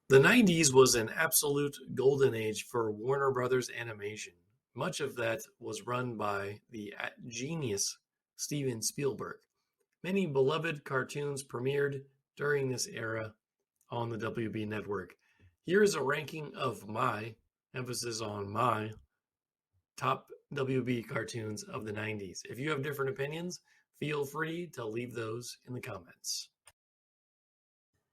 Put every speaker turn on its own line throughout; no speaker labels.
The 90s was an absolute golden age for Warner Brothers Animation. Much of that was run by the genius Steven Spielberg. Many beloved cartoons premiered during this era on the WB network. Here is a ranking of my, emphasis on my, top WB cartoons of the 90s. If you have different opinions, feel free to leave those in the comments.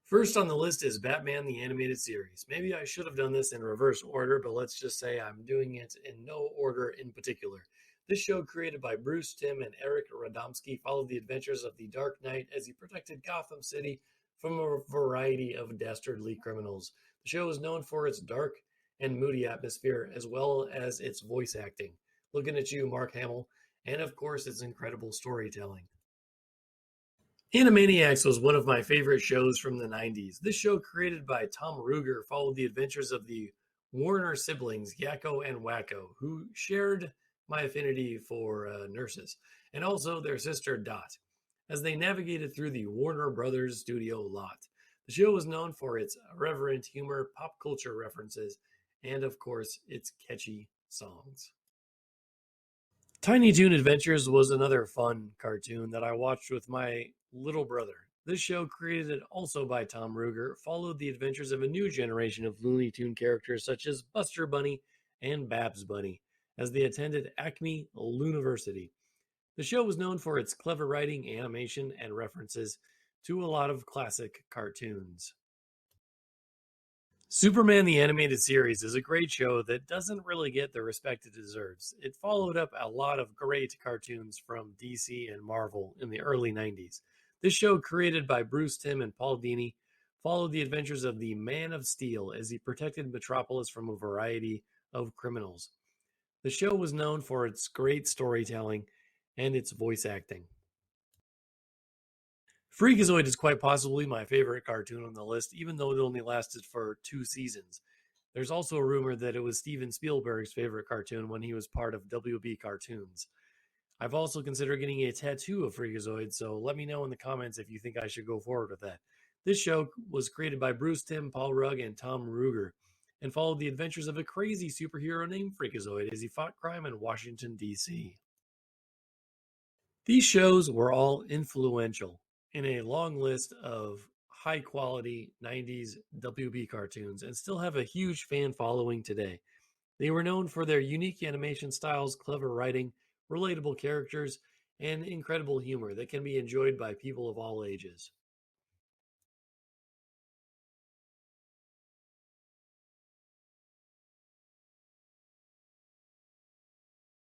First on the list is Batman the Animated Series. Maybe I should have done this in reverse order, but let's just say I'm doing it in no order in particular. This show, created by Bruce Timm and Eric Radomski, followed the adventures of the Dark Knight as he protected Gotham City from a variety of dastardly criminals. The show is known for its dark and moody atmosphere, as well as its voice acting. Looking at you, Mark Hamill, and of course its incredible storytelling. Animaniacs was one of my favorite shows from the 90s. This show, created by Tom Ruegger, followed the adventures of the Warner siblings, Yakko and Wakko, who shared my affinity for nurses, and also their sister Dot, as they navigated through the Warner Brothers studio lot. The show was known for its irreverent humor, pop culture references, and of course, its catchy songs. Tiny Toon Adventures was another fun cartoon that I watched with my little brother. This show, created also by Tom Ruegger, followed the adventures of a new generation of Looney Tune characters such as Buster Bunny and Babs Bunny as they attended Acme Looniversity. The show was known for its clever writing, animation, and references to a lot of classic cartoons. Superman the Animated Series is a great show that doesn't really get the respect it deserves. It followed up a lot of great cartoons from DC and Marvel in the early 90s. This show, created by Bruce Timm and Paul Dini, followed the adventures of the Man of Steel as he protected Metropolis from a variety of criminals. The show was known for its great storytelling and its voice acting. Freakazoid is quite possibly my favorite cartoon on the list, even though it only lasted for 2 seasons. There's also a rumor that it was Steven Spielberg's favorite cartoon when he was part of WB Cartoons. I've also considered getting a tattoo of Freakazoid, so let me know in the comments if you think I should go forward with that. This show was created by Bruce Timm, Paul Rugg, and Tom Ruegger, and followed the adventures of a crazy superhero named Freakazoid as he fought crime in Washington, D.C. These shows were all influential in a long list of high quality 90s WB cartoons and still have a huge fan following today. They were known for their unique animation styles, clever writing, relatable characters, and incredible humor that can be enjoyed by people of all ages.